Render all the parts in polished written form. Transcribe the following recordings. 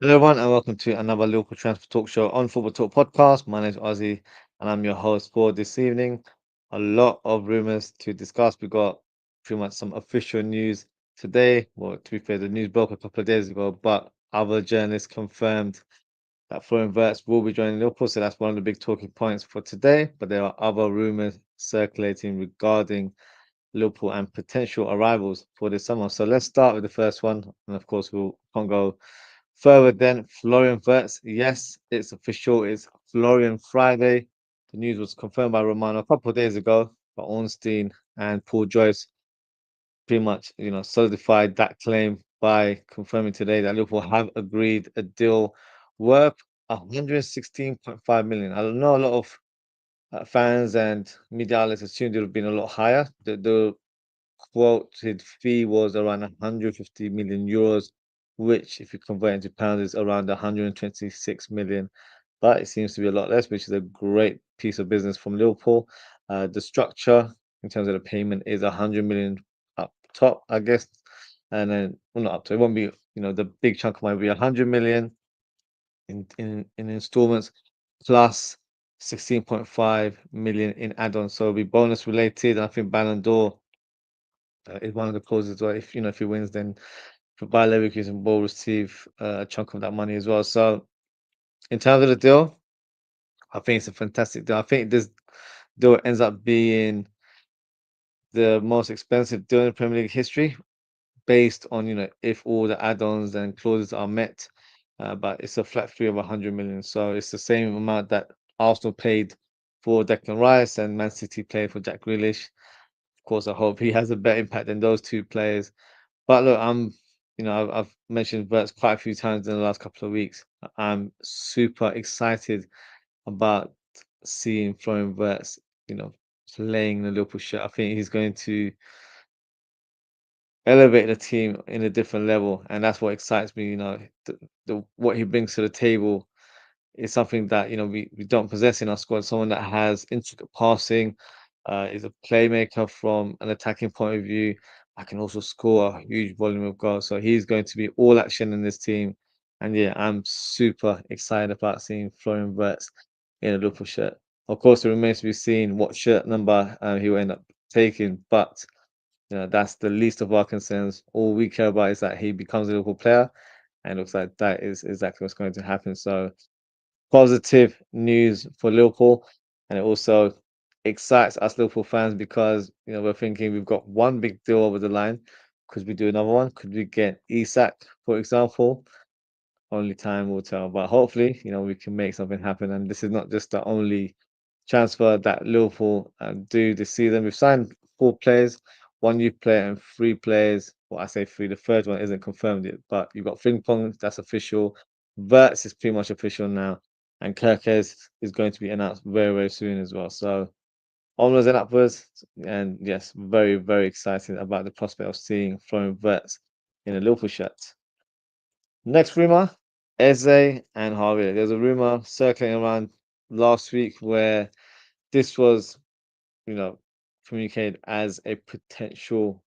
Hello, everyone, and welcome to another Liverpool Transfer Talk show on Football Talk Podcast. My name is Ozzy, and I'm your host for this evening. A lot of rumours to discuss. We got pretty much some official news today. Well, to be fair, the news broke a couple of days ago, but other journalists confirmed that Florian Wirtz will be joining Liverpool, so that's one of the big talking points for today. But there are other rumours circulating regarding Liverpool and potential arrivals for this summer. So let's start with the first one, and of course, we can't go further than Florian Wirtz. Yes, it's official. It's Florian Friday. The news was confirmed by Romano a couple of days ago, but Ornstein and Paul Joyce pretty much, solidified that claim by confirming today that Liverpool have agreed a deal worth 116.5 million. I know a lot of fans and media outlets assumed it would have been a lot higher. The quoted fee was around 150 million euros, which, if you convert into pounds, is around 126 million. But it seems to be a lot less, which is a great piece of business from Liverpool. The structure in terms of the payment is 100 million up top, I guess, and then well, not up to. It won't be, the big chunk might be 100 million in installments plus 16.5 million in add-ons. So it'll be bonus related. I think Ballon d'Or is one of the clauses as well. If he wins, then Bayer Leverkusen will receive a chunk of that money as well. So in terms of the deal, I think it's a fantastic deal. I think this deal ends up being the most expensive deal in the Premier League history, based on if all the add-ons and clauses are met. But it's a flat fee of 100 million, so it's the same amount that Arsenal paid for Declan Rice and Man City paid for Jack Grealish. Of course, I hope he has a better impact than those two players. But look, I've mentioned Verts quite a few times in the last couple of weeks. I'm super excited about seeing Florian Wirtz, playing the Liverpool shirt. I think he's going to elevate the team in a different level, and that's what excites me. The what he brings to the table is something that we don't possess in our squad. Someone that has intricate passing, is a playmaker from an attacking point of view. I can also score a huge volume of goals. So he's going to be all action in this team. And yeah, I'm super excited about seeing Florian Wirtz in a Liverpool shirt. Of course, it remains to be seen what shirt number he will end up taking, but that's the least of our concerns. All we care about is that he becomes a Liverpool player, and it looks like that is exactly what's going to happen. So positive news for Liverpool, and it also excites us Liverpool fans because we're thinking we've got one big deal over the line. Could we do another one? Could we get Isak, for example? Only time will tell. But hopefully, we can make something happen. And this is not just the only transfer that Liverpool do this season. We've signed 4 players, one youth player and 3 players. Well, I say 3. The third one isn't confirmed yet, but you've got Frimpong, that's official. Verts is pretty much official now, and Kirkes is going to be announced very, very soon as well. So onwards and upwards, and yes, very, very excited about the prospect of seeing Florian Wirtz in a Liverpool shirt. Next rumor, Eze and Harvey. There's a rumor circling around last week where this was, you know, communicated as a potential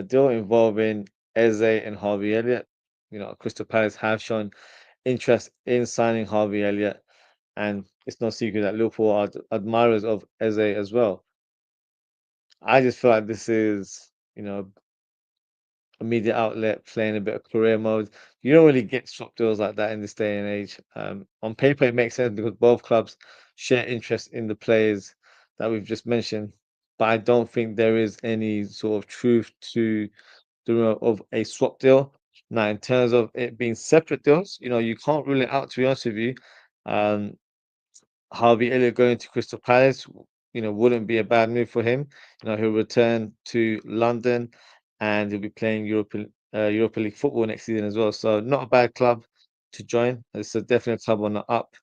deal involving Eze and Harvey Elliott. Crystal Palace have shown interest in signing Harvey Elliott, and it's no secret that Liverpool are admirers of Eze as well. I just feel like this is, a media outlet playing a bit of career mode. You don't really get swap deals like that in this day and age. On paper, it makes sense because both clubs share interest in the players that we've just mentioned. But I don't think there is any sort of truth to the rumor of a swap deal. Now, in terms of it being separate deals, you can't rule it out, to be honest with you. Um, Harvey Elliott going to Crystal Palace, wouldn't be a bad move for him. He'll return to London and he'll be playing Europa League football next season as well. So not a bad club to join. It's a definite club on the up.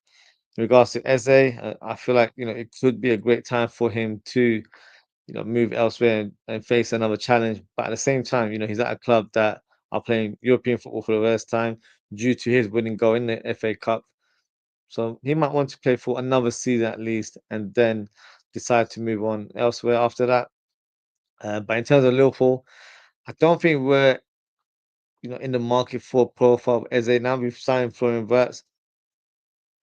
In regards to Eze, I feel like it could be a great time for him to move elsewhere and face another challenge. But at the same time, he's at a club that are playing European football for the first time due to his winning goal in the FA Cup. So he might want to play for another season at least, and then decide to move on elsewhere after that. But in terms of Liverpool, I don't think we're in the market for profile of Eze. Now we've signed Florian,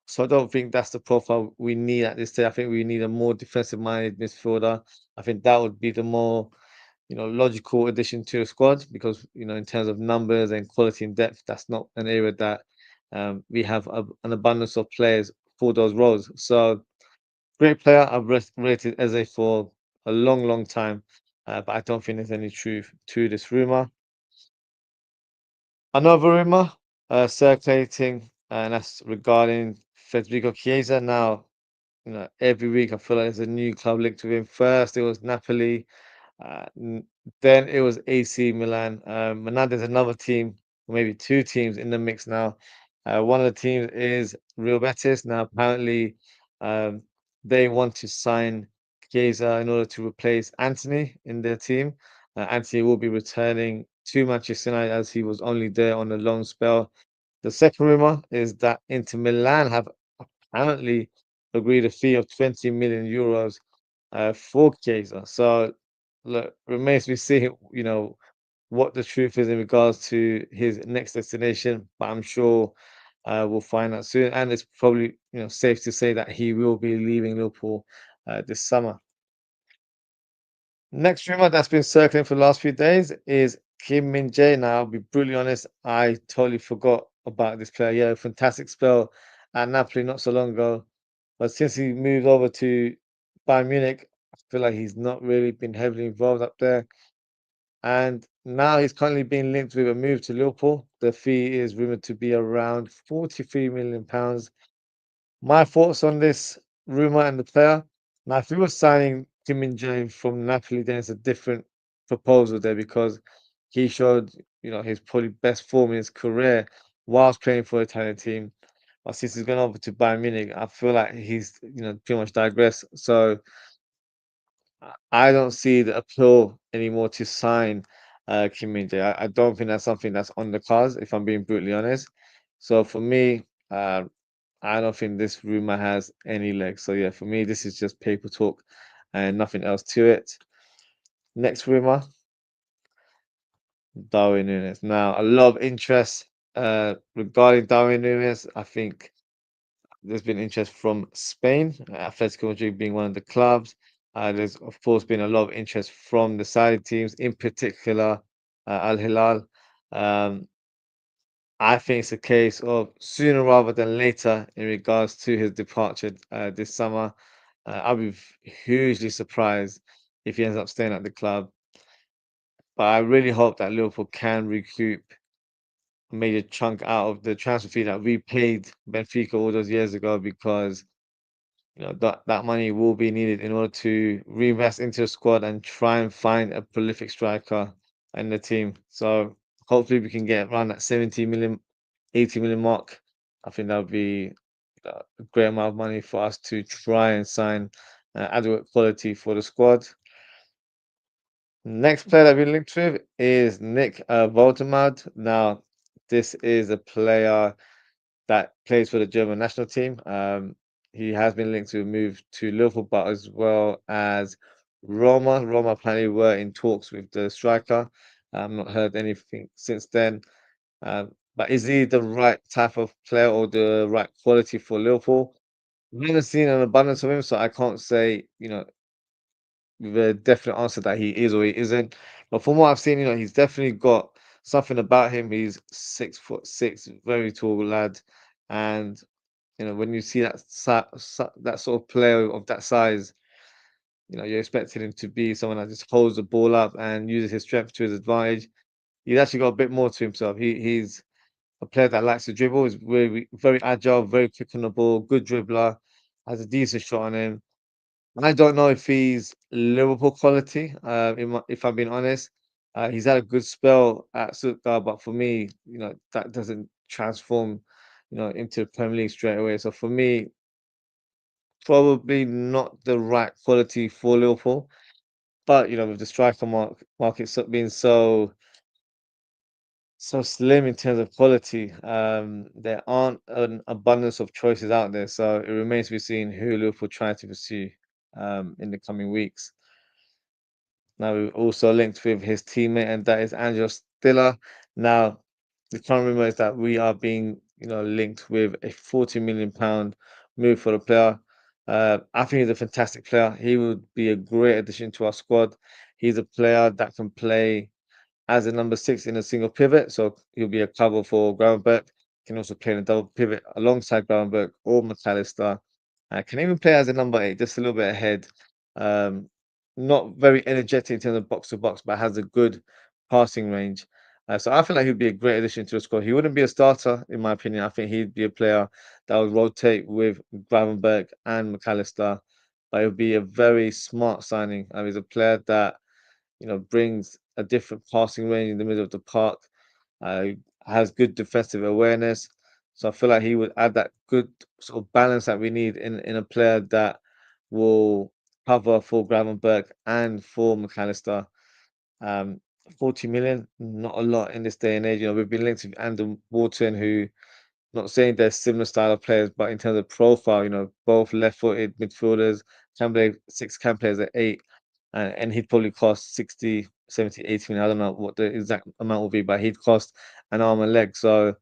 so I don't think that's the profile we need at this stage. I think we need a more defensive-minded midfielder. I think that would be the more, logical addition to the squad because, in terms of numbers and quality and depth, that's not an area that we have an abundance of players for those roles. So great player. I've rated Eze for a long, long time, but I don't think there's any truth to this rumor. Another rumor circulating, and that's regarding Federico Chiesa. Now, every week I feel like there's a new club linked to him. First, it was Napoli, then it was AC Milan. And now there's another team, or maybe two teams in the mix now. One of the teams is Real Betis. Now, apparently, um, they want to sign Chiesa in order to replace Anthony in their team. Anthony will be returning to Manchester United as he was only there on a loan spell. The second rumor is that Inter Milan have apparently agreed a fee of 20 million euros for Chiesa. So, look, remains to be seen, what the truth is in regards to his next destination. But I'm sure we'll find out soon. And it's probably, safe to say that he will be leaving Liverpool this summer. Next rumor that's been circling for the last few days is Min Jae. Now, I'll be brutally honest, I totally forgot about this player. Yeah, fantastic spell at Napoli not so long ago. But since he moved over to Bayern Munich, I feel like he's not really been heavily involved up there. And now he's currently being linked with a move to Liverpool. The fee is rumored to be around £43 million. My thoughts on this rumor and the player. Now, if we were signing Kim Min Jae from Napoli, then it's a different proposal there because he showed, his probably best form in his career whilst playing for the Italian team. But since he's gone over to Bayern Munich, I feel like he's, pretty much digressed. So I don't see the appeal anymore to sign Kim Min Jae. I don't think that's something that's on the cards, if I'm being brutally honest. So for me, I don't think this rumor has any legs. So yeah, for me, this is just paper talk and nothing else to it. Next rumor, Darwin Núñez. Now, a lot of interest regarding Darwin Núñez. I think there's been interest from Spain, Atletico Madrid being one of the clubs. There's, of course, been a lot of interest from the Saudi teams, in particular Al Hilal. Um, I think it's a case of sooner rather than later in regards to his departure this summer. I'll be hugely surprised if he ends up staying at the club. But I really hope that Liverpool can recoup a major chunk out of the transfer fee that we paid Benfica all those years ago because that money will be needed in order to reinvest into the squad and try and find a prolific striker in the team. So hopefully we can get around that 70 million, 80 million mark. I think that would be a great amount of money for us to try and sign adequate quality for the squad. Next player that we linked with is Nick Woltemade. Now, this is a player that plays for the German national team. He has been linked to a move to Liverpool, but as well as Roma. Roma apparently were in talks with the striker. I've not heard anything since then. But is he the right type of player or the right quality for Liverpool? We haven't seen an abundance of him, so I can't say, with a definite answer that he is or he isn't. But from what I've seen, he's definitely got something about him. He's 6'6", very tall lad, and when you see that sort of player of that size, you're expecting him to be someone that just holds the ball up and uses his strength to his advantage. He's actually got a bit more to himself. He's a player that likes to dribble. He's very very agile, very quick on the ball, good dribbler, has a decent shot on him. I don't know if he's Liverpool quality. If I'm being honest, he's had a good spell at Stuttgart, but for me, that doesn't transform, into the Premier League straight away. So for me, probably not the right quality for Liverpool. But with the striker market being so slim in terms of quality, there aren't an abundance of choices out there. So it remains to be seen who Liverpool try to pursue in the coming weeks. Now we've also linked with his teammate, and that is Angel Stiller. Now the current rumor is that we are being, linked with a 40 million pound move for the player. I think he's a fantastic player. He would be a great addition to our squad. He's a player that can play as a number six in a single pivot, so he'll be a cover for Gravenberch. Can also play in a double pivot alongside Gravenberch or McAllister. Can even play as a number eight, just a little bit ahead. Um, Not very energetic in terms of box to box, but has a good passing range. So I feel like he'd be a great addition to the squad. He wouldn't be a starter, in my opinion. I think he'd be a player that would rotate with Gravenberch and McAllister, but it would be a very smart signing. He's a player that brings a different passing range in the middle of the park, uh, has good defensive awareness. So I feel like he would add that good sort of balance that we need in a player that will cover for Gravenberch and for McAllister. Um, 40 million, not a lot in this day and age. We've been linked with Andrew Wharton, who not saying they're similar style of players, but in terms of profile, both left-footed midfielders, can play six, can play as an eight, and he'd probably cost 60, 70, 80 million. I don't know what the exact amount will be, but he'd cost an arm and leg. So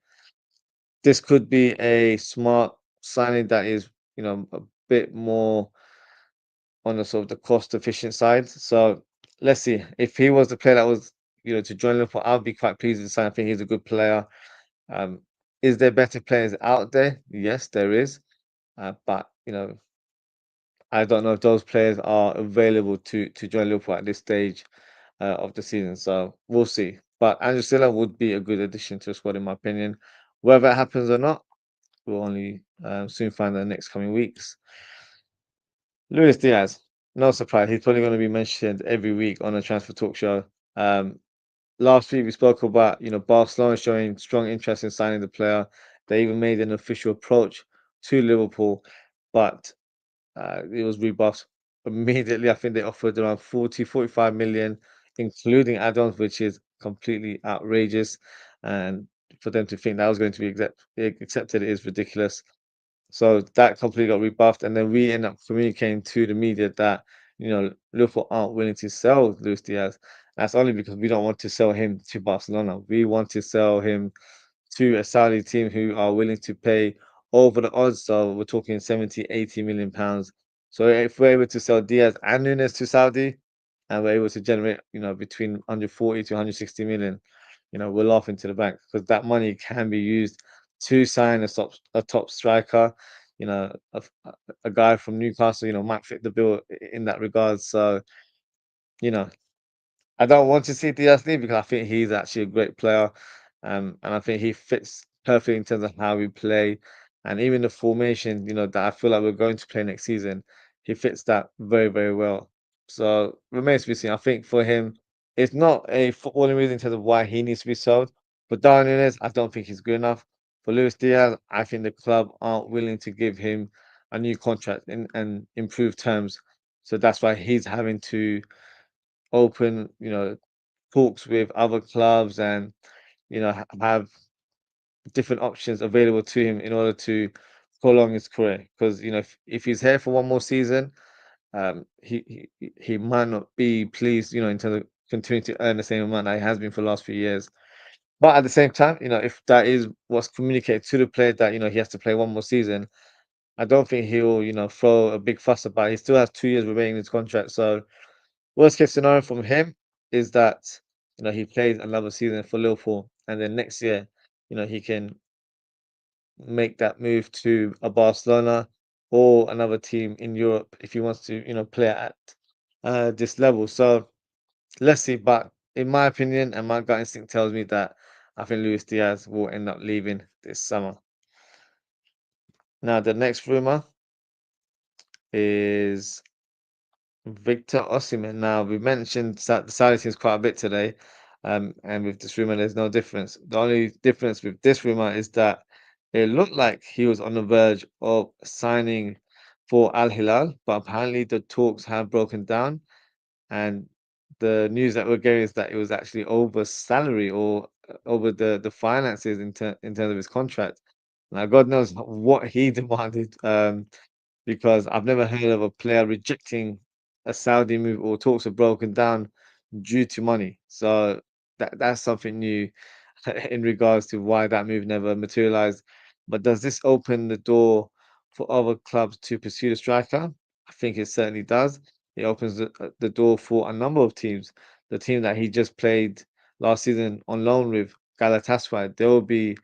this could be a smart signing that is, a bit more on the sort of the cost efficient side. So let's see. If he was the player that was, to join Liverpool, I'd be quite pleased with the sign. I think he's a good player. Um, is there better players out there? Yes, there is. But I don't know if those players are available to join Liverpool at this stage of the season. So we'll see. But Andrew Silva would be a good addition to the squad, in my opinion. Whether it happens or not, we'll only soon find out in the next coming weeks. Luis Diaz, no surprise. He's probably going to be mentioned every week on a transfer talk show. Um, Last week we spoke about Barcelona showing strong interest in signing the player. They even made an official approach to Liverpool, but it was rebuffed immediately. I think they offered around 40, 45 million, including add-ons, which is completely outrageous. And for them to think that was going to be accepted is ridiculous. So that completely got rebuffed, and then we end up communicating to the media that Liverpool aren't willing to sell Luis Diaz. That's only because we don't want to sell him to Barcelona. We want to sell him to a Saudi team who are willing to pay over the odds. So we're talking 70, 80 million pounds. So if we're able to sell Diaz and Nunes to Saudi, and we're able to generate, between 140 to 160 million, we're laughing to the bank because that money can be used to sign a top striker, a guy from Newcastle, might fit the bill in that regard. So, you know, I don't want to see Diaz leave because I think he's actually a great player, and I think he fits perfectly in terms of how we play, and even the formation. That I feel like we're going to play next season. He fits that very, very well. So remains to be seen. I think for him, it's not a footballing reason in terms of why he needs to be sold. For Darwin Núñez, I don't think he's good enough. For Luis Diaz, I think the club aren't willing to give him a new contract and improve terms. So that's why he's having to open, talks with other clubs and have different options available to him in order to prolong his career. Because if he's here for one more season, he might not be pleased, in terms of continuing to earn the same amount that he has been for the last few years. But at the same time, if that is what's communicated to the player that he has to play one more season, I don't think he'll throw a big fuss about it. He still has 2 years remaining in his contract, so worst case scenario from him is that he plays another season for Liverpool, and then next year, he can make that move to a Barcelona or another team in Europe if he wants to, play at this level. So let's see. But in my opinion, and my gut instinct tells me that I think Luis Diaz will end up leaving this summer. Now, the next rumor is Victor Osimhen. Now, we mentioned the Saudi teams quite a bit today, and with this rumor, there's no difference. The only difference with this rumor is that it looked like he was on the verge of signing for Al Hilal, but apparently the talks have broken down, and the news that we're getting is that it was actually over salary or over the finances in terms of his contract. Now, God knows what he demanded. Because I've never heard of a player rejecting a Saudi move or talks have broken down due to money. So that's something new. in regards to why that move never materialized. But does this open the door for other clubs to pursue the striker? I think it certainly does. It opens the door for a number of teams. The team that he just played last season on loan with, Galatasaray, they will be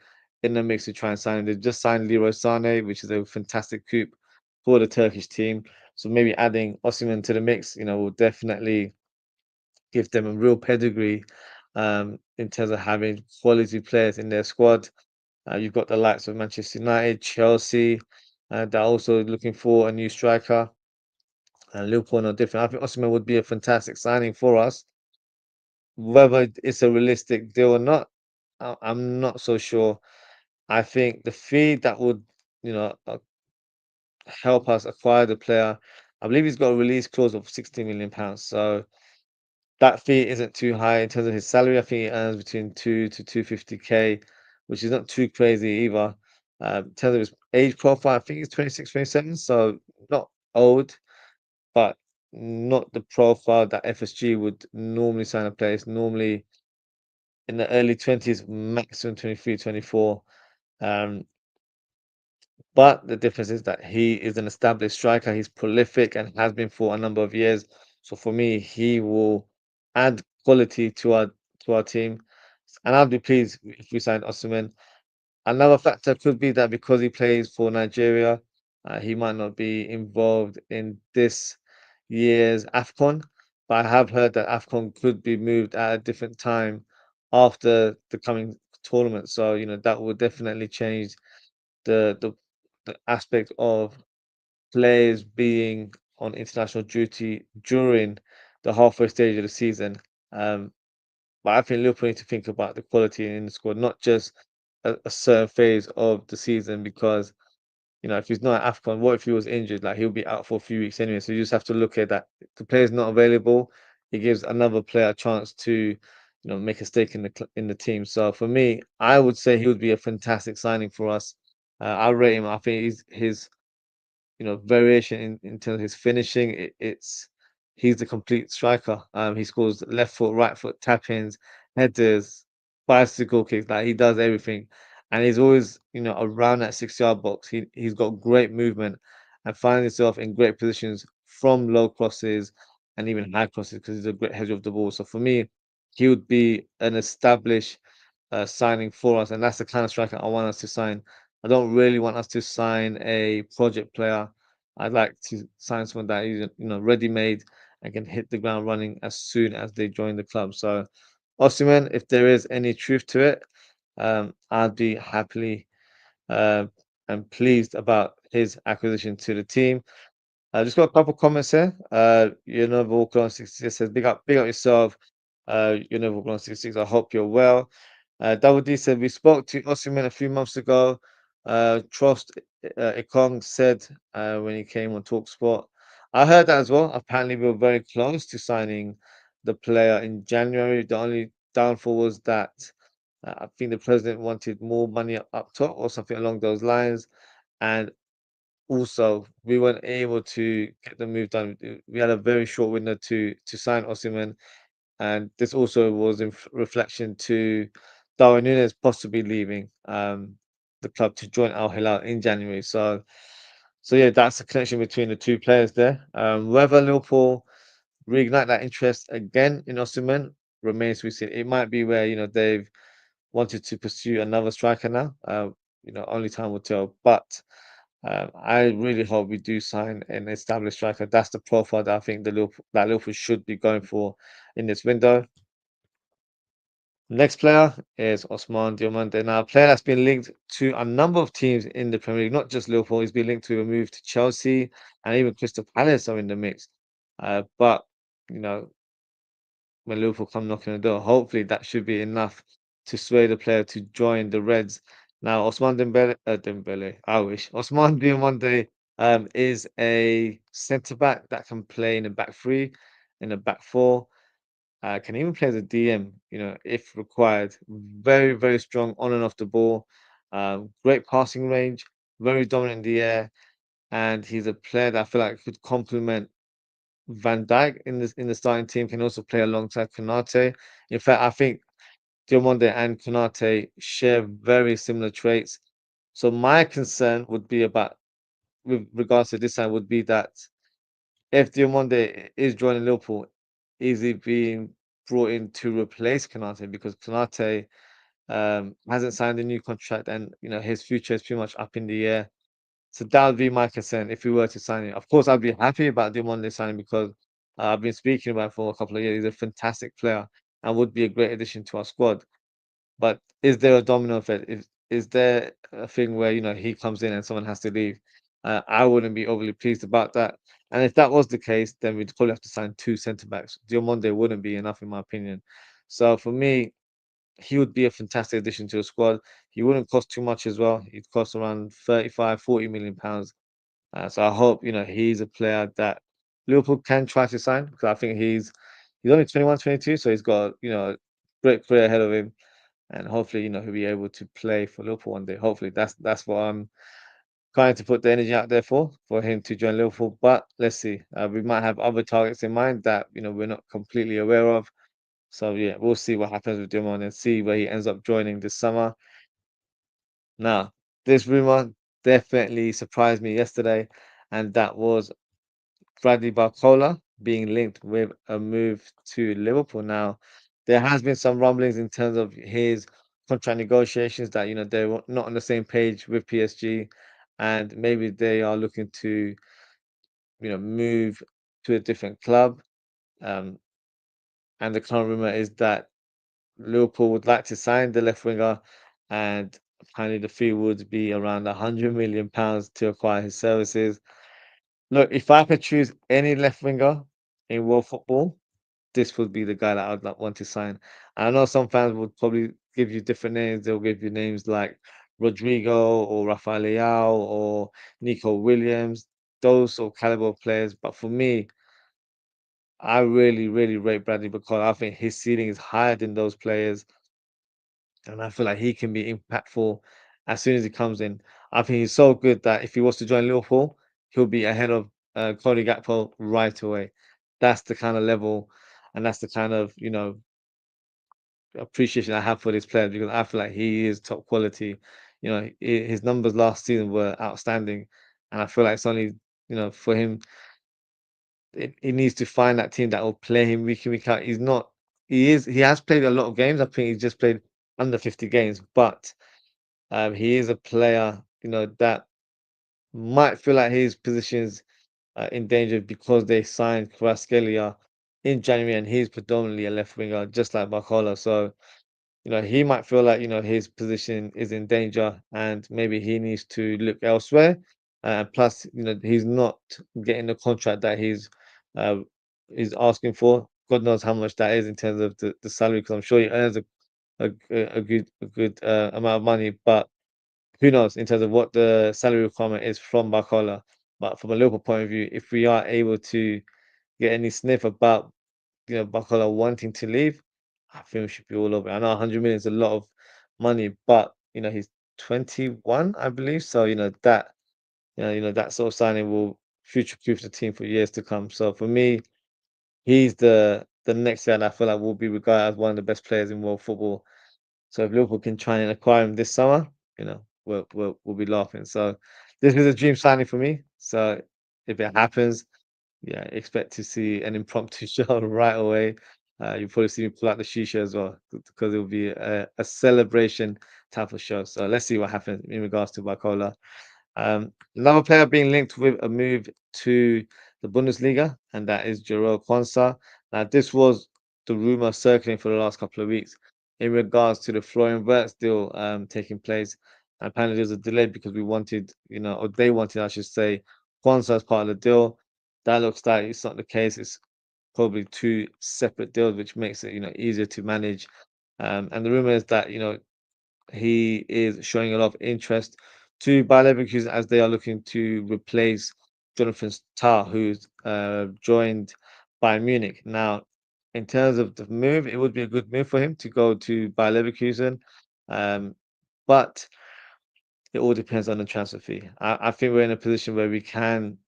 in the mix to try and sign him. They've just signed Leroy Sané, which is a fantastic coup for the Turkish team. So maybe adding Osimhen to the mix, will definitely give them a real pedigree in terms of having quality players in their squad. You've got the likes of Manchester United, Chelsea, that are also looking for a new striker. And Liverpool are no different. I think Osimhen would be a fantastic signing for us. Whether it's a realistic deal or not, I'm not so sure. I think the fee that would, help us acquire the player, I believe he's got a release clause of £60 million. So that fee isn't too high in terms of his salary. I think he earns between 2 to 250K, which is not too crazy either. In terms of his age profile, I think he's 26, 27, so not old, but not the profile that FSG would normally sign a player. It's normally in the early 20s, maximum 23, 24. Um, but the difference is that he is an established striker. He's prolific and has been for a number of years. So for me, he will add quality to our team, and I'd be pleased if we signed Osimhen. Another factor could be that because he plays for Nigeria, he might not be involved in this year's AFCON. But I have heard that AFCON could be moved at a different time after the coming tournament. So that will definitely change the the the aspect of players being on international duty during the halfway stage of the season. Um, but I think Liverpool need to think about the quality in the squad, not just a certain phase of the season. Because if he's not at AFCON, what if he was injured? Like, he'll be out for a few weeks anyway. So you just have to look at that. If the player's not available, it gives another player a chance to, make a stake in in the team. So for me, I would say he would be a fantastic signing for us. I rate him. I think his variation in terms of his finishing. He's the complete striker. He scores left foot, right foot, tap-ins, headers, bicycle kicks. Like, he does everything, and he's always around that 6 yard box. He's got great movement and finds himself in great positions from low crosses and even high crosses because he's a great header of the ball. So for me, he would be an established signing for us, and that's the kind of striker I want us to sign. I don't really want us to sign a project player. I'd like to sign someone that is, ready-made and can hit the ground running as soon as they join the club. So, Osimhen, if there is any truth to it, I'd be happily uh, and pleased about his acquisition to the team. I just got a couple comments here. Volcron 66 says, big up yourself. Volcron 66, I hope you're well. Double D said, we spoke to Osimhen a few months ago. Trost Ekong said when he came on Talksport. I heard that as well. Apparently, we were very close to signing the player in January. The only downfall was that I think the president wanted more money up top or something along those lines. And also, we weren't able to get the move done. We had a very short window to sign Osimhen, and this also was in reflection to Darwin Núñez possibly leaving the club to join Al Hilal in January. So yeah, that's the connection between the two players there. Whether Liverpool reignite that interest again in Osimhen remains to be seen. It might be where they've wanted to pursue another striker now. Only time will tell. But I really hope we do sign an established striker. That's the profile that I think that Liverpool should be going for in this window. Next player is Ousmane Diomande. Now, a player that's been linked to a number of teams in the Premier League, not just Liverpool. He's been linked to a move to Chelsea, and even Crystal Palace are in the mix. But you know, when Liverpool come knocking on the door, hopefully that should be enough to sway the player to join the Reds. Now, Dembele, I wish. Ousmane Diomande is a centre back that can play in a back three, in a back four. Can even play as a DM, if required. Very, very strong on and off the ball. Great passing range, very dominant in the air, and he's a player that I feel like could complement Van Dijk in the starting team. Can also play alongside Konate. In fact, I think Diomande and Konate share very similar traits. So my concern would be about with regards to this sign would be that if Diomande is joining Liverpool, is he being brought in to replace Konate? Because Konate hasn't signed a new contract and his future is pretty much up in the air. So that would be my concern if we were to sign him. Of course, I'd be happy about Diomande signing because I've been speaking about him for a couple of years. He's a fantastic player and would be a great addition to our squad. But is there a domino effect? Is there a thing where he comes in and someone has to leave? I wouldn't be overly pleased about that. And if that was the case, then we'd probably have to sign two centre backs. Diomande wouldn't be enough, in my opinion. So for me, he would be a fantastic addition to the squad. He wouldn't cost too much as well. He'd cost around 35, 40 million pounds. So I hope he's a player that Liverpool can try to sign because I think he's only 21, 22, so he's got a great career ahead of him, and hopefully he'll be able to play for Liverpool one day. Hopefully that's what I'm trying to put the energy out there for him to join Liverpool. But let's see, we might have other targets in mind that we're not completely aware of. So yeah, we'll see what happens with Diamond and see where he ends up joining this summer. Now, this rumor definitely surprised me yesterday, and that was Bradley Barcola being linked with a move to Liverpool. Now, there has been some rumblings in terms of his contract negotiations that they're not on the same page with PSG, and maybe they are looking to move to a different club. Um, and the current rumor is that Liverpool would like to sign the left winger, and apparently the fee would be around £100 million to acquire his services. Look, if I could choose any left winger in world football, this would be the guy that I'd like, want to sign. And I know some fans would probably give you different names. They'll give you names like Rodrigo or Rafael Leao or Nico Williams, those sort of caliber of players. But for me, I really, really rate Bradley because I think his ceiling is higher than those players. And I feel like he can be impactful as soon as he comes in. I think he's so good that if he was to join Liverpool, he'll be ahead of Cody Gakpo right away. That's the kind of level and that's the kind of, appreciation I have for this player because I feel like he is top quality. His numbers last season were outstanding. And I feel like it's only, for him, he needs to find that team that will play him week in, week out. He has played a lot of games. I think he's just played under 50 games, but he is a player, that might feel like his position's in danger because they signed Kvaratskhelia in January, and he's predominantly a left winger, just like Barcola. So, he might feel like his position is in danger, and maybe he needs to look elsewhere. Plus, he's not getting the contract that uh, he's asking for. God knows how much that is in terms of the salary, because I'm sure he earns a good amount of money, but who knows in terms of what the salary requirement is from Barcola. But from a Liverpool point of view, if we are able to get any sniff about Barcola wanting to leave, I think we should be all over it. I know 100 million is a lot of money, but he's 21, I believe. So that sort of signing will future-proof the team for years to come. So for me, he's the next guy that I feel like will be regarded as one of the best players in world football. So if Liverpool can try and acquire him this summer, we'll be laughing. So this is a dream signing for me. So if it happens, yeah, expect to see an impromptu show right away. You'll probably see me pull out the shisha as well because it will be a celebration type of show. So let's see what happens in regards to Barcola. Another player being linked with a move to the Bundesliga, and that is Jerome Kwanzaa. Now, this was the rumor circling for the last couple of weeks in regards to the Florian Wirtz deal taking place. And apparently, there was a delay because we wanted, or they wanted, I should say, Kwanzaa as part of the deal. That looks like it's not the case. It's probably two separate deals, which makes it, easier to manage. And the rumor is that, he is showing a lot of interest to Bayer Leverkusen as they are looking to replace Jonathan Tah, who's joined Bayern Munich. Now, in terms of the move, it would be a good move for him to go to Bayer Leverkusen, um, but it all depends on the transfer fee. I think we're in a position where we can,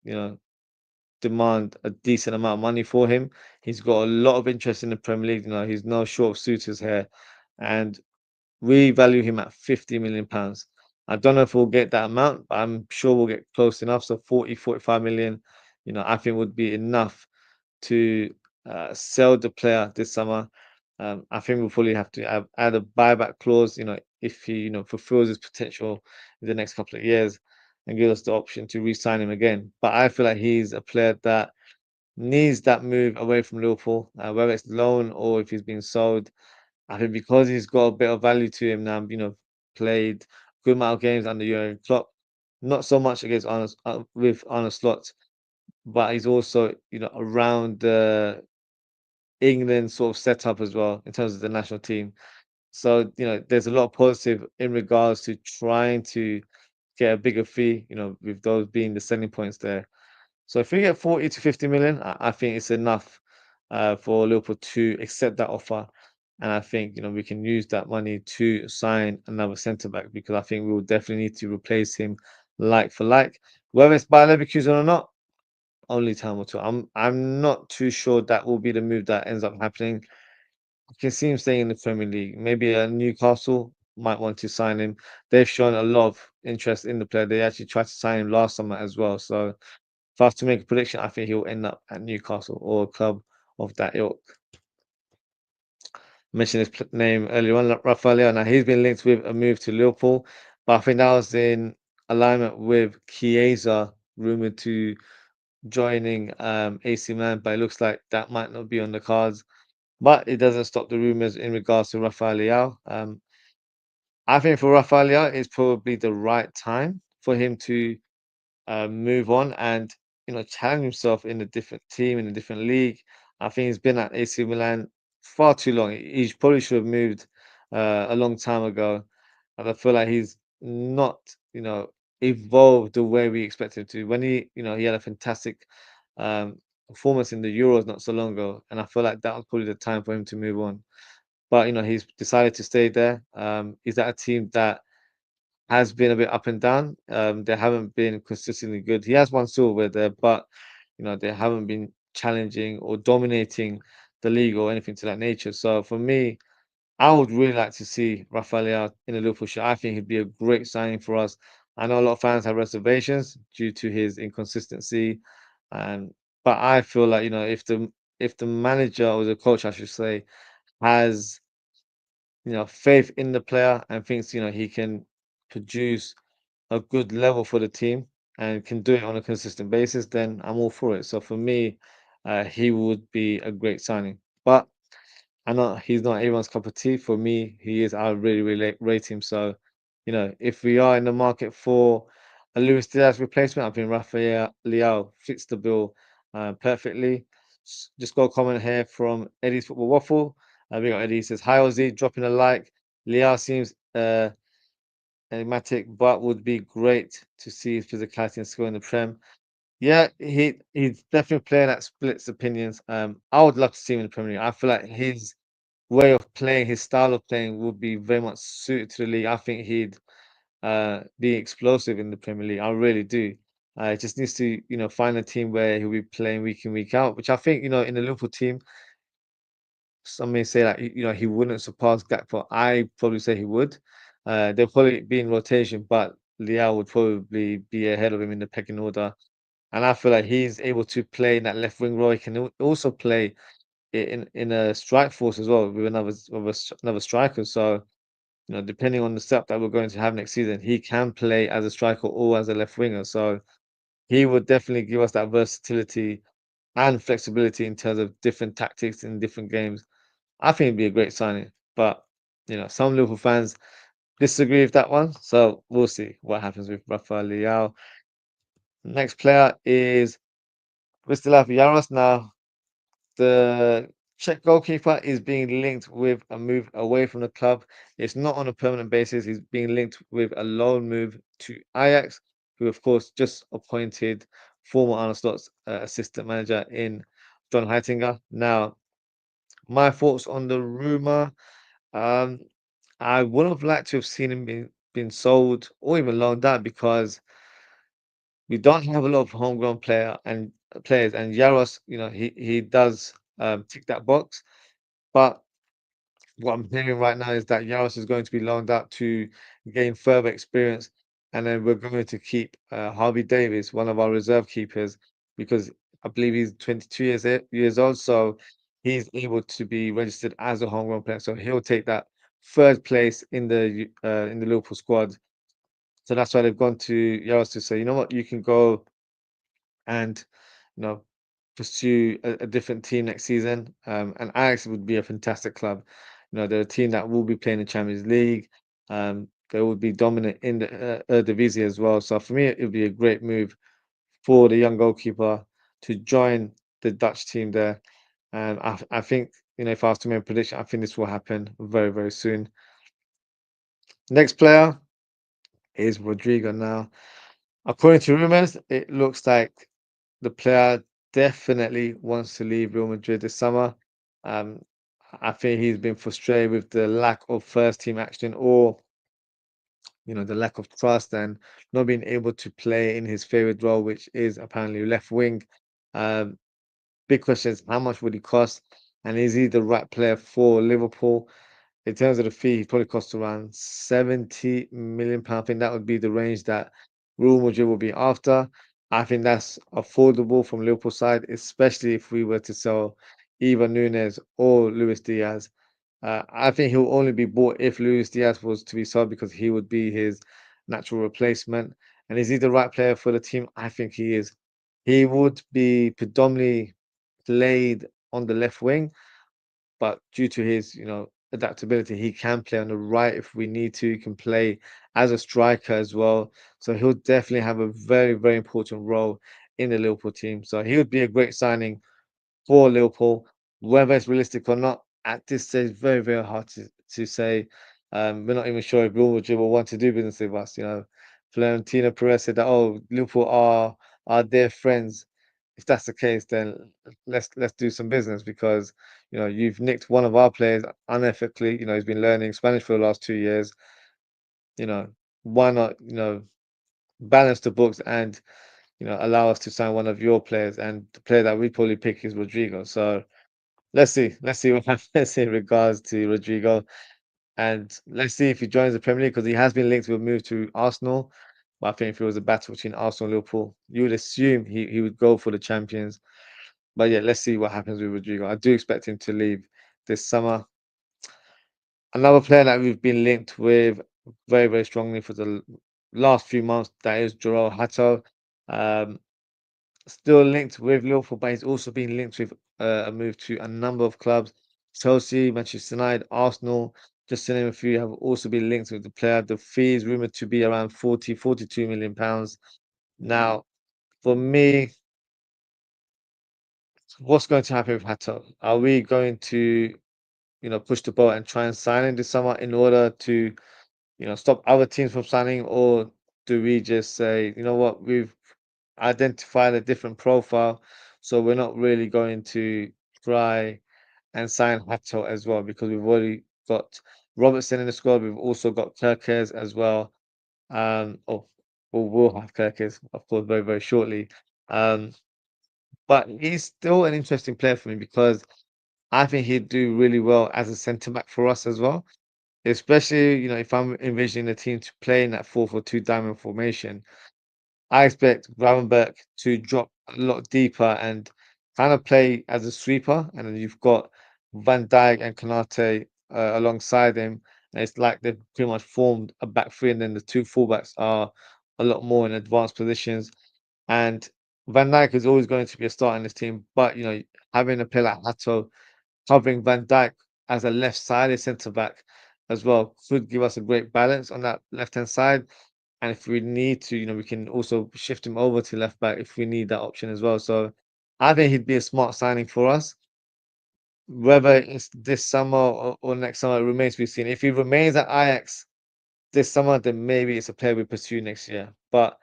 demand a decent amount of money for him. He's got a lot of interest in the Premier League. He's no short of suitors here. and we value him at £50 million. I don't know if we'll get that amount, but I'm sure we'll get close enough. So 40, 45 million, I think would be enough to sell the player this summer. I think we'll probably have to add a buyback clause, if he, fulfills his potential in the next couple of years and give us the option to re-sign him again. But I feel like he's a player that needs that move away from Liverpool, whether it's loan or if he's being sold. I think because he's got a bit of value to him now, played a good amount of games under Jurgen Klopp, not so much against with Arne Slot, but he's also, around the England sort of setup as well in terms of the national team. So, there's a lot of positive in regards to trying to get a bigger fee, with those being the selling points there. So if we get 40 to 50 million, I think it's enough for Liverpool to accept that offer. And I think, we can use that money to sign another centre back because I think we will definitely need to replace him like for like. Whether it's by Leverkusen or not, only time will tell. I'm not too sure that will be the move that ends up happening. I can see him staying in the Premier League. Maybe Newcastle might want to sign him. They've shown a lot of interest in the player. They actually tried to sign him last summer as well. So if I was to make a prediction, I think he'll end up at Newcastle or a club of that ilk. I mentioned his name earlier on, Rafael Leao. Now he's been linked with a move to Liverpool, but I think that was in alignment with Chiesa rumored to joining AC Milan, but it looks like that might not be on the cards. But it doesn't stop the rumors in regards to Rafael Leao. I think for Rafael Leao, it's probably the right time for him to move on and challenge himself in a different team in a different league. I think he's been at AC Milan far too long. He probably should have moved a long time ago, and I feel like he's not evolved the way we expected him to. When he had a fantastic um, performance in the Euros not so long ago, and I feel like that was probably the time for him to move on. But he's decided to stay there. He's at a team that has been a bit up and down. They haven't been consistently good. He has won silverware there, but they haven't been challenging or dominating the league or anything to that nature. So for me, I would really like to see Rafael Leao in a Liverpool shirt. I think he'd be a great signing for us. I know a lot of fans have reservations due to his inconsistency, and but I feel like if the manager or the coach, I should say, has faith in the player and thinks he can produce a good level for the team and can do it on a consistent basis, then I'm all for it. So for me, he would be a great signing. But I know he's not everyone's cup of tea. For me, he is. I really, really rate him. So, if we are in the market for a Luis Diaz replacement, I think Rafael Leao fits the bill perfectly. Just got a comment here from Eddie's Football Waffle. We got Eddie, he says, "Hi Ozzy, dropping a like. Leao seems enigmatic, but would be great to see his physicality and skill in the Prem." Yeah, he's definitely a player that splits opinions. I would love to see him in the Premier League. I feel like his way of playing, his style of playing would be very much suited to the league. I think he'd be explosive in the Premier League. I really do. He just needs to, find a team where he'll be playing week in, week out, which I think, in the Liverpool team, some may say that he wouldn't surpass Gakpo. I probably say he would. They'll probably be in rotation, but Liao would probably be ahead of him in the pecking order. And I feel like he's able to play in that left wing role. He can also play in a strike force as well with another striker. So depending on the setup that we're going to have next season, he can play as a striker or as a left winger. So he would definitely give us that versatility and flexibility in terms of different tactics in different games. I think it'd be a great signing, but some Liverpool fans disagree with that one. So we'll see what happens with Rafael Leao. Next player is Wisław Jaros. Now, the Czech goalkeeper is being linked with a move away from the club. It's not on a permanent basis. He's being linked with a loan move to Ajax, who, of course, just appointed former Arne Slot's assistant manager in John Heitinger. Now, my thoughts on the rumor. Um, I would have liked to have seen him been sold or even loaned out because we don't have a lot of homegrown players, and Yaros, he does tick that box. But what I'm hearing right now is that Yaros is going to be loaned out to gain further experience, and then we're going to keep Harvey Davis, one of our reserve keepers, because I believe he's 22 years old, so he's able to be registered as a homegrown player. So he'll take that third place in the Liverpool squad. So that's why they've gone to Yaros to say, you know what, you can go and you know pursue a different team next season. And Ajax would be a fantastic club. You know, they're a team that will be playing the Champions League. They would be dominant in the Eredivisie as well. So for me, it would be a great move for the young goalkeeper to join the Dutch team there. And I think, you know, if I was to make a prediction, I think this will happen very, very soon. Next player is Rodrigo now. According to rumors, it looks like the player definitely wants to leave Real Madrid this summer. Um, I think he's been frustrated with the lack of first team action, or you know, the lack of trust and not being able to play in his favorite role, which is apparently left wing. Um, Big question is how much would he cost, and is he the right player for Liverpool? In terms of the fee, he probably costs around 70 million pound. I think that would be the range that Real Madrid will be after. I think that's affordable from Liverpool side, especially if we were to sell either Nunes or Luis Diaz. I think he'll only be bought if Luis Diaz was to be sold because he would be his natural replacement. And is he the right player for the team? I think he is. He would be predominantly played on the left wing, but due to his, you know, adaptability, he can play on the right if we need to. He can play as a striker as well. So he'll definitely have a very, very important role in the Liverpool team. So he would be a great signing for Liverpool. Whether it's realistic or not, at this stage, very, very hard to say. We're not even sure if Real Madrid will want to do business with us. You know, Florentino Perez said that, oh, Liverpool are their friends. If that's the case, then let's do some business because you know you've nicked one of our players unethically. You know, he's been learning Spanish for the last 2 years. You know, why not, you know, balance the books and you know allow us to sign one of your players, and the player that we probably pick is Rodrigo. So let's see what happens in regards to Rodrigo, and let's see if he joins the Premier League because he has been linked with a move to Arsenal. But I think if it was a battle between Arsenal and Liverpool, you would assume he would go for the champions. But yeah, let's see what happens with Rodrigo. I do expect him to leave this summer. Another player that we've been linked with very, very strongly for the last few months, that is Joel Hato. Um, Still linked with Liverpool, but he's also been linked with a move to a number of clubs. Chelsea, Manchester United, Arsenal, just to name a few, have also been linked with the player. The fee is rumored to be around 42 million pounds. Now, for me, what's going to happen with Hato? Are we going to, you know, push the boat and try and sign him this summer in order to, you know, stop other teams from signing, or do we just say, you know what, we've identified a different profile, so we're not really going to try and sign Hato as well because we've already got Robertson in the squad. We've also got Kirkes as well. Or we'll have Kirkes, of course, very, very shortly. Um, but he's still an interesting player for me because I think he'd do really well as a centre back for us as well. Especially, you know, if I'm envisioning the team to play in that 4-4-2 diamond formation, I expect Gravenberch to drop a lot deeper and kind of play as a sweeper, and then you've got Van Dijk and Konate alongside him, and it's like they've pretty much formed a back three, and then the two fullbacks are a lot more in advanced positions. And Van Dijk is always going to be a star in this team, but you know, having a player like Hato covering Van Dijk as a left-sided centre back as well could give us a great balance on that left-hand side. And if we need to, you know, we can also shift him over to left back if we need that option as well. So I think he'd be a smart signing for us. Whether it's this summer or next summer, it remains to be seen. If he remains at Ajax this summer, then maybe it's a player we pursue next year. But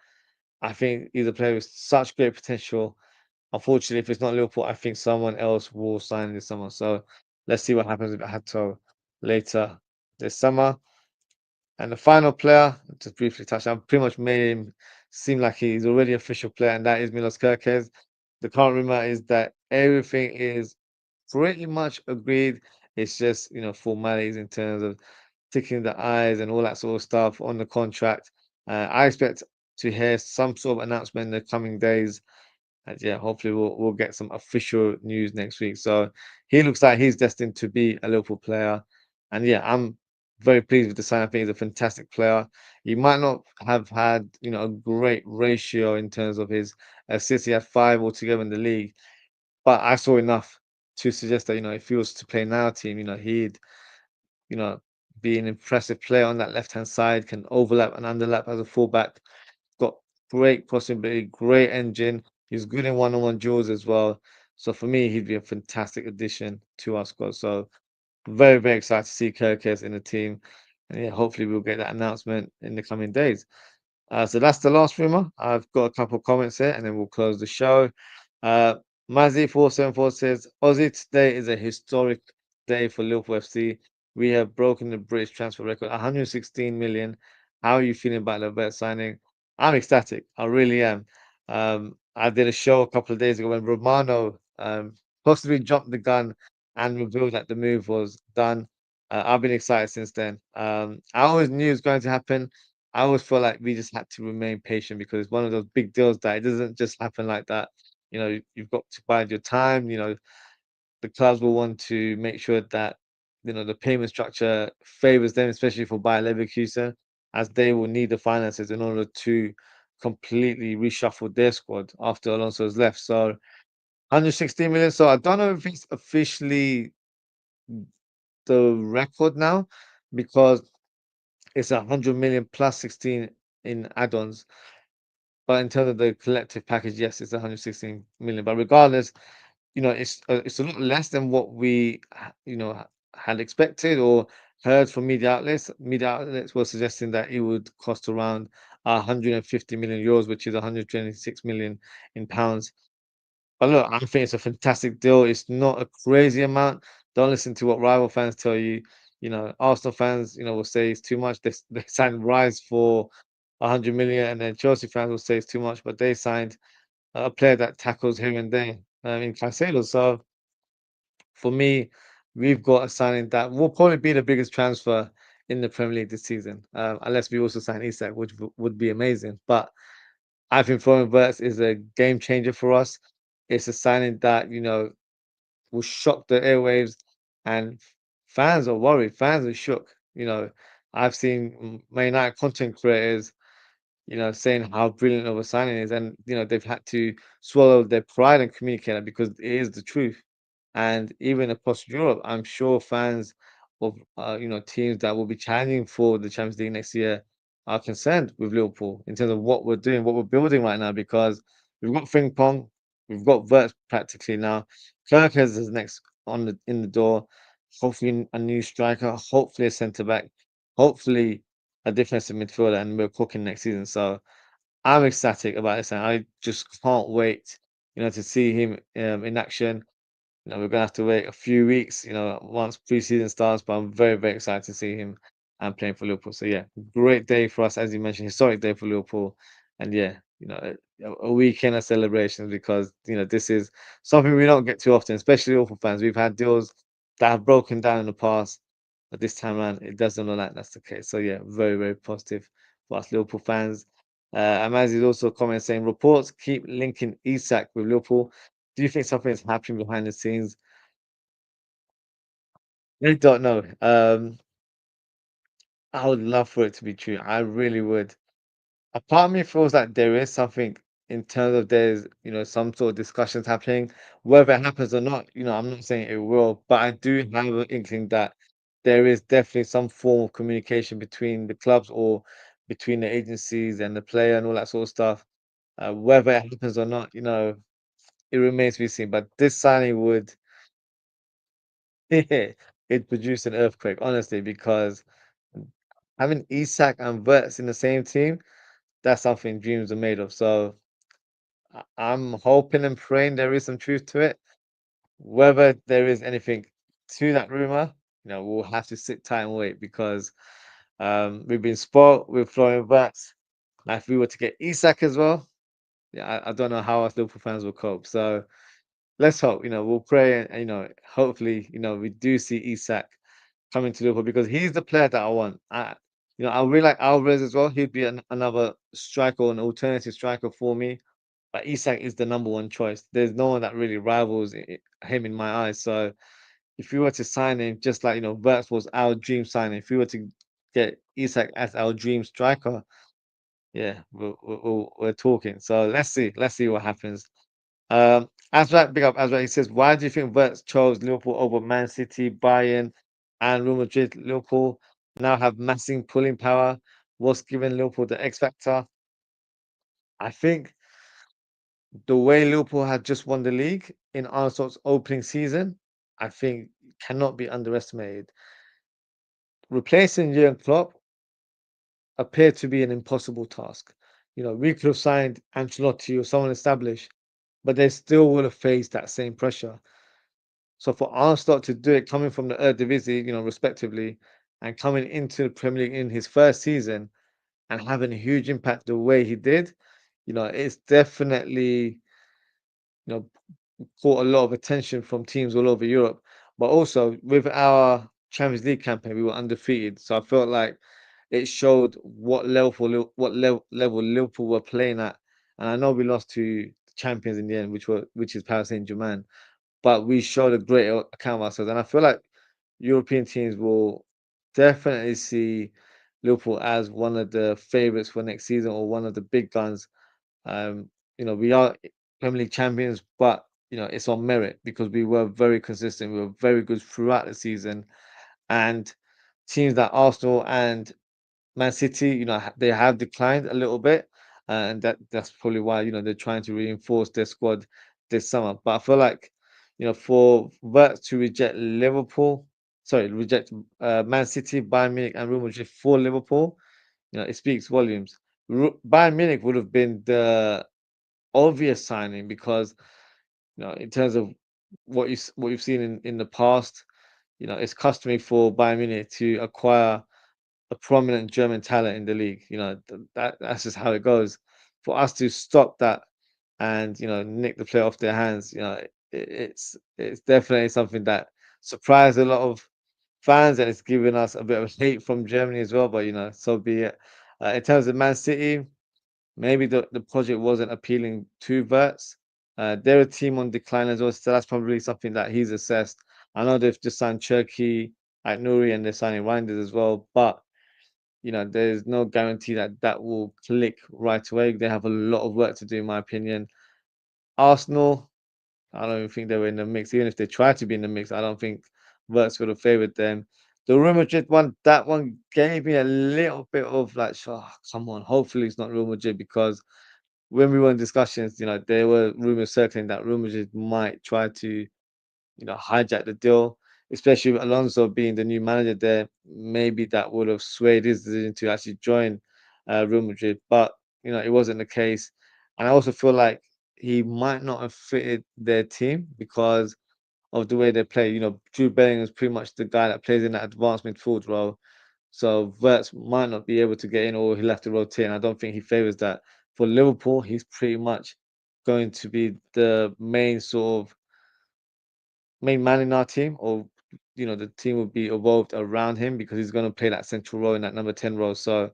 I think he's a player with such great potential. Unfortunately, if it's not Liverpool, I think someone else will sign this summer. So let's see what happens with Hato later this summer. And the final player, just briefly touch on, pretty much made him seem like he's already official player, and that is Milos Kerkez. The current rumor is that everything is pretty much agreed. It's just, formalities in terms of ticking the I's and all that sort of stuff on the contract. I expect to hear some sort of announcement in the coming days. And yeah, hopefully we'll get some official news next week. So he looks like he's destined to be a Liverpool player. And yeah, I'm very pleased with the sign. I think he's a fantastic player. He might not have had, a great ratio in terms of his assists. He had five altogether in the league, but I saw enough to suggest that, if he was to play in our team, he'd, you know, be an impressive player on that left hand side, can overlap and underlap as a fullback, got great possibility, great engine. He's good in one-on-one duels as well. So for me, he'd be a fantastic addition to our squad. So very, very excited to see Kirkes in the team. And yeah, hopefully we'll get that announcement in the coming days. So that's the last rumor. I've got a couple of comments here and then we'll close the show. Uh, Mazzy474 says, Aussie, today is a historic day for Liverpool FC. We have broken the British transfer record, 116 million. How are you feeling about the vet signing? I'm ecstatic. I really am. I did a show a couple of days ago when Romano possibly jumped the gun and revealed that the move was done. I've been excited since then. I always knew it was going to happen. I always felt like we just had to remain patient because it's one of those big deals that it doesn't just happen like that. You've got to bide your time. The clubs will want to make sure that, the payment structure favors them, especially for Bayer Leverkusen, as they will need the finances in order to completely reshuffle their squad after Alonso has left. So 116 million. So I don't know if it's officially the record now because it's 100 million plus 16 in add-ons. But in terms of the collective package, yes, it's 116 million. But regardless, it's a lot less than what we had expected or heard from media outlets. Media outlets were suggesting that it would cost around 150 million euros, which is 126 million in pounds. But look, I think it's a fantastic deal. It's not a crazy amount. Don't listen to what rival fans tell you. Arsenal fans, will say it's too much. They signed Rice for 100 million, and then Chelsea fans will say it's too much, but they signed a player that tackles here and there in Caicedo. So for me, we've got a signing that will probably be the biggest transfer in the Premier League this season, unless we also sign Isak, which would be amazing. But I think Florian Wirtz is a game changer for us. It's a signing that will shock the airwaves, and fans are worried. Fans are shook. I've seen Man United content creators saying how brilliant of a signing is, and they've had to swallow their pride and communicate that because it is the truth. And even across Europe, I'm sure fans of teams that will be challenging for the Champions League next year are concerned with Liverpool in terms of what we're doing, what we're building right now, because we've got Frimpong, we've got Vert practically now. Kirkes is next in the door. Hopefully a new striker, hopefully a centre back, hopefully a defensive midfielder, and we're cooking next season. So I'm ecstatic about this, and I just can't wait, to see him in action. We're gonna have to wait a few weeks, once preseason starts, but I'm very, very excited to see him and playing for Liverpool. So yeah, great day for us, as you mentioned, historic day for Liverpool, and yeah, a weekend of celebrations because this is something we don't get too often, especially Liverpool fans. We've had deals that have broken down in the past, but this time around it doesn't look like that's the case. So yeah, very, very positive for us Liverpool fans. Amaz is also commenting saying reports keep linking Isak with Liverpool. Do you think something is happening behind the scenes? I don't know. I would love for it to be true. I really would. A part of me feels like there is something in terms of there's, some sort of discussions happening. Whether it happens or not, I'm not saying it will, but I do have an inkling that there is definitely some form of communication between the clubs or between the agencies and the player and all that sort of stuff. Whether it happens or not, it remains to be seen. But this signing would it produced an earthquake, honestly, because having Isak and Verts in the same team, that's something dreams are made of. So I'm hoping and praying there is some truth to it. Whether there is anything to that rumor, we'll have to sit tight and wait because we've been spoiled with Florian Wirtz. Now, if we were to get Isak as well, yeah, I don't know how us Liverpool fans will cope. So let's hope. We'll pray, and hopefully, we do see Isak coming to Liverpool because he's the player that I want. I really like Alvarez as well. He'd be another striker, an alternative striker for me. But Isak is the number one choice. There's no one that really rivals him in my eyes. So if we were to sign him, just like Verts was our dream signing, if we were to get Isak as our dream striker, yeah, we're talking. So let's see what happens. Azrak, big up Azrak. He says, why do you think Verts chose Liverpool over Man City, Bayern, and Real Madrid? Liverpool now have massive pulling power. What's given Liverpool the X factor? I think the way Liverpool had just won the league in Arne Slot's opening season, I think cannot be underestimated. Replacing Jurgen Klopp appeared to be an impossible task. We could have signed Ancelotti or someone established, but they still would have faced that same pressure. So for Arne Slot to do it coming from the Eredivisie, respectively, and coming into the Premier League in his first season and having a huge impact the way he did, it's definitely, you know, caught a lot of attention from teams all over Europe. But also with our Champions League campaign, we were undefeated. So I felt like it showed what level level Liverpool were playing at. And I know we lost to the champions in the end, which is Paris Saint-Germain, but we showed a great account of ourselves. And I feel like European teams will definitely see Liverpool as one of the favourites for next season or one of the big guns. We are Premier League champions, but it's on merit because we were very consistent. We were very good throughout the season, and teams like Arsenal and Man City, they have declined a little bit, and that's probably why they're trying to reinforce their squad this summer. But I feel like for Vert to reject Man City, Bayern Munich, and Real Madrid for Liverpool, it speaks volumes. Bayern Munich would have been the obvious signing because in terms of what you've seen in the past, it's customary for Bayern Munich to acquire a prominent German talent in the league. That's just how it goes. For us to stop that and nick the play off their hands, it's definitely something that surprised a lot of fans, and it's given us a bit of hate from Germany as well. But so be it. In terms of Man City, maybe the project wasn't appealing to Verts. They're a team on decline as well, so that's probably something that he's assessed. I know they've just signed Cherki at Nuri and they're signing Reinders as well, but there's no guarantee that that will click right away. They have a lot of work to do, in my opinion. Arsenal, I don't even think they were in the mix. Even if they tried to be in the mix, I don't think Verts would have favoured them. The Real Madrid one, that one gave me a little bit of like, oh, come on, hopefully it's not Real Madrid because when we were in discussions, there were rumors circling that Real Madrid might try to, hijack the deal, especially with Alonso being the new manager there. Maybe that would have swayed his decision to actually join Real Madrid, but it wasn't the case. And I also feel like he might not have fitted their team because of the way they play. Jude Bellingham is pretty much the guy that plays in that advanced midfield role. So Verts might not be able to get in, or he'll have to rotate. And I don't think he favours that. For Liverpool, he's pretty much going to be the main man in our team, or the team will be evolved around him because he's going to play that central role in that number 10 role. So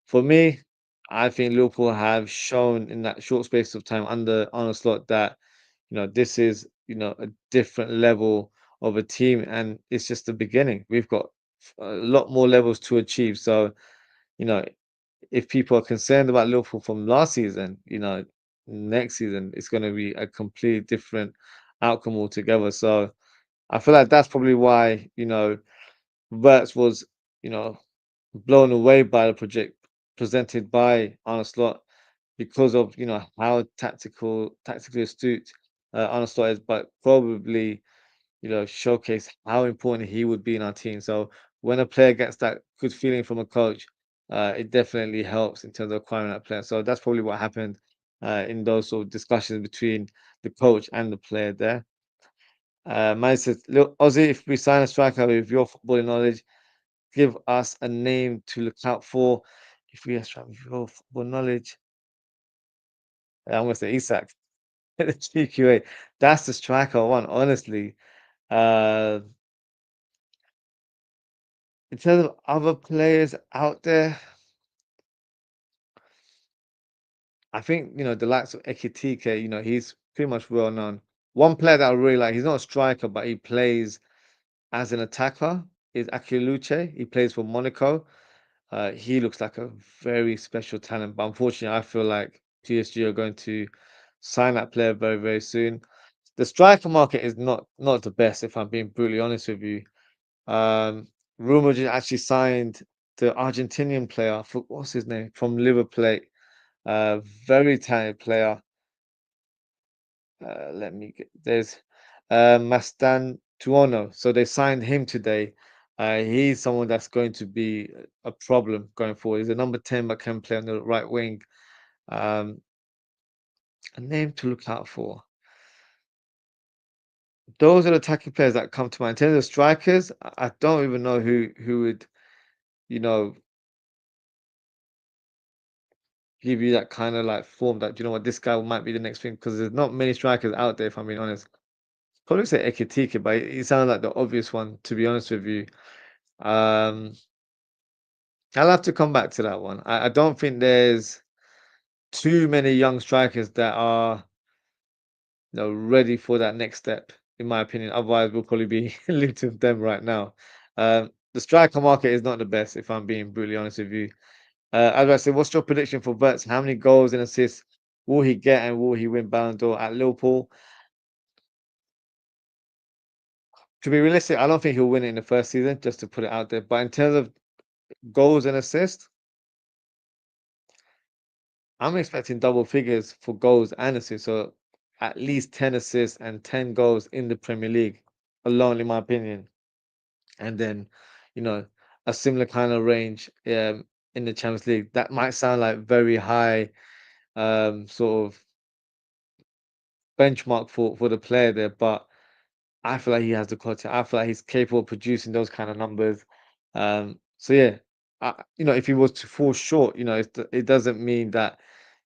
for me, I think Liverpool have shown in that short space of time under Arne Slot that this is a different level of a team, and it's just the beginning. We've got a lot more levels to achieve. So you know, if people are concerned about Liverpool from last season, next season it's going to be a completely different outcome altogether. So I feel like that's probably why Verts was you know blown away by the project presented by Arne Slot because of how tactically astute Arne Slot is, but probably showcase how important he would be in our team. So when a player gets that good feeling from a coach, it definitely helps in terms of acquiring that player. So that's probably what happened in those sort of discussions between the coach and the player there. Man says, look, Ozzy, if we sign a striker with your footballing knowledge, give us a name to look out for. If we have striker with your football knowledge, I'm going to say Isak. The GQA. That's the striker one, honestly. Uh, in terms of other players out there, I think, the likes of Ekitike, he's pretty much well known. One player that I really like, he's not a striker, but he plays as an attacker, is Akiluche. He plays for Monaco. He looks like a very special talent, but unfortunately, I feel like PSG are going to sign that player very, very soon. The striker market is not the best, if I'm being brutally honest with you. Um, rumours just actually signed the Argentinian player for what's his name from Liverpool. Very talented player. Let me get there's Mastan Tuono. So they signed him today. He's someone that's going to be a problem going forward. He's a number 10 but can play on the right wing. Um, a name to look out for. Those are the attacking players that come to mind. In terms of strikers, I don't even know who would, you know, give you that kind of like form that you know what this guy might be the next thing because there's not many strikers out there if I'm being honest. Probably say Ekitike, but he sounds like the obvious one to be honest with you. Um, I'll have to come back to that one. I don't think there's too many young strikers that are ready for that next step, in my opinion. Otherwise, we'll probably be linked with them right now. The striker market is not the best, if I'm being brutally honest with you. As I said, what's your prediction for Verts? How many goals and assists will he get and will he win Ballon d'Or at Liverpool? To be realistic, I don't think he'll win it in the first season, just to put it out there. But in terms of goals and assists, I'm expecting double figures for goals and assists. So at least 10 assists and 10 goals in the Premier League alone, in my opinion. And then, you know, a similar kind of range in the Champions League. That might sound like very high sort of benchmark for the player there, but I feel like he has the quality. I feel like he's capable of producing those kind of numbers. So yeah, if he was to fall short, it doesn't mean that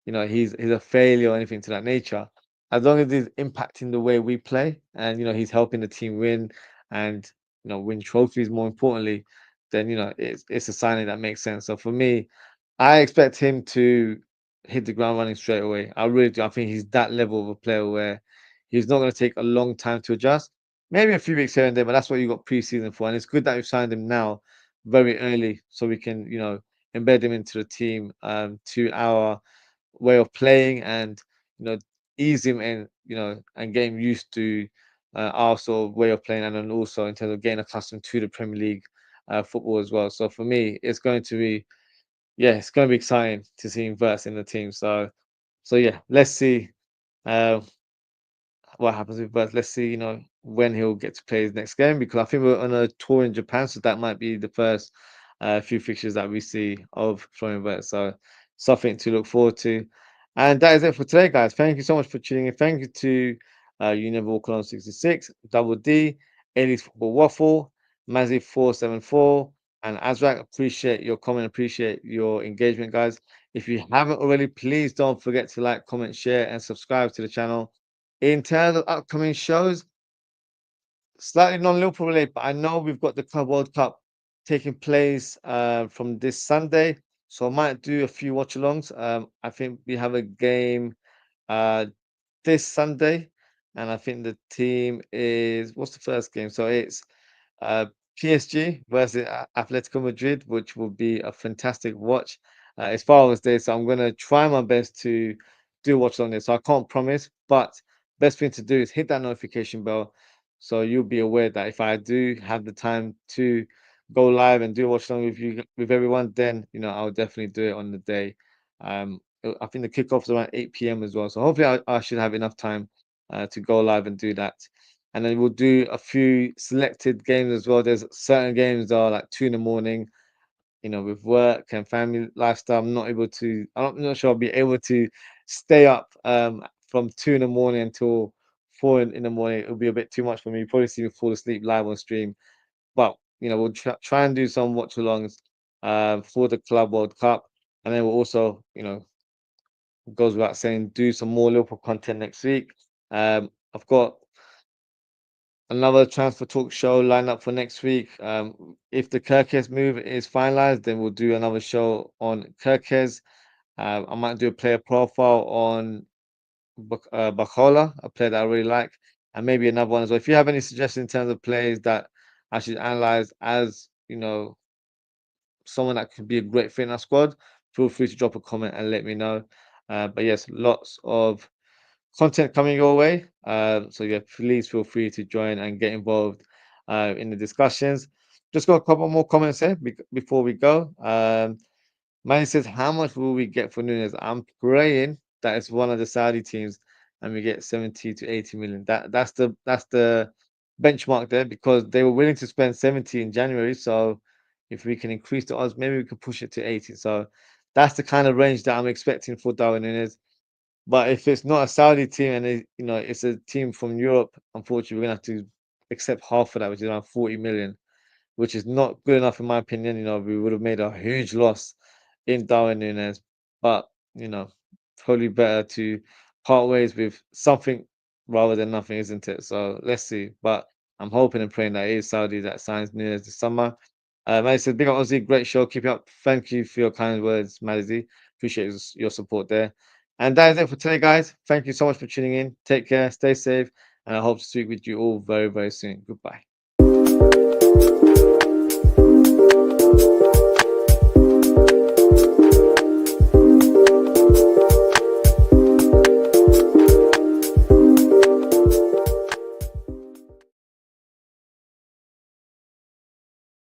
he's a failure or anything to that nature. As long as he's impacting the way we play, and he's helping the team win and win trophies. More importantly, then it's a signing that makes sense. So for me, I expect him to hit the ground running straight away. I really do. I think he's that level of a player where he's not going to take a long time to adjust. Maybe a few weeks here and there, but that's what you got preseason for. And it's good that you signed him now very early so we can, embed him into the team to our way of playing and, you know, ease him in, and get him used to our sort of way of playing and then also in terms of getting accustomed to the Premier League football as well. So for me, it's going to be exciting to see him verse in the team. So yeah, let's see. Uh, what happens with Buzz. Let's see, when he'll get to play his next game because I think we're on a tour in Japan, so that might be the first few fixtures that we see of Florian Wirtz. So something to look forward to. And that is it for today, guys. Thank you so much for tuning in. Thank you to You Never Walk Alone 66, Double D, Ailey's Football Waffle, Mazzy 474, and Azrak. Appreciate your comment, appreciate your engagement, guys. If you haven't already, please don't forget to like, comment, share, and subscribe to the channel. In terms of upcoming shows, slightly non-Liverpool related, but I know we've got the Club World Cup taking place from this Sunday, so I might do a few watch-alongs. I think we have a game uh, this Sunday, and I think the team is what's the first game? So it's uh, PSG versus Atletico Madrid, which will be a fantastic watch. As far as this, I'm going to try my best to do watch on this. So I can't promise, but best thing to do is hit that notification bell so you'll be aware that if I do have the time to go live and do watch along with you with everyone, then I'll definitely do it on the day. I think the kickoff is around 8 p.m. as well, so hopefully I should have enough time to go live and do that. And then we'll do a few selected games as well. There's certain games that are like 2 in the morning, with work and family lifestyle. I'm not sure I'll be able to stay up from 2 in the morning until 4 in the morning. It'll be a bit too much for me. You probably see me fall asleep live on stream. But we'll try and do some watch alongs for the Club World Cup. And then we'll also, goes without saying, do some more Liverpool content next week. I've got another transfer talk show lined up for next week. If the Kirkes move is finalized, then we'll do another show on Kirkes. I might do a player profile on Bakola, a player that I really like, and maybe another one as well. If you have any suggestions in terms of players that I should analyze as, someone that could be a great fit in our squad, feel free to drop a comment and let me know. But yes, lots of content coming your way. So yeah, please feel free to join and get involved in the discussions. Just got a couple more comments here before we go. Manny says, "How much will we get for Nunes?" I'm praying that it's one of the Saudi teams, and we get 70 to 80 million. That's the benchmark there, because they were willing to spend 70 in January. So if we can increase the odds, maybe we can push it to 80. So that's the kind of range that I'm expecting for Darwin Nunes. But if it's not a Saudi team and it's a team from Europe, unfortunately, we're gonna have to accept half of that, which is around 40 million, which is not good enough in my opinion. We would have made a huge loss in Darwin Nunes, but probably better to part ways with something rather than nothing, isn't it? So let's see. But I'm hoping and praying that it is Saudi that signs Nunes this summer. Maddie says, "Big up Ozzy, great show. Keep it up. Thank you for your kind words, Maddie. Appreciate your support there." And that is it for today, guys. Thank you so much for tuning in. Take care, stay safe, and I hope to speak with you all very, very soon. Goodbye.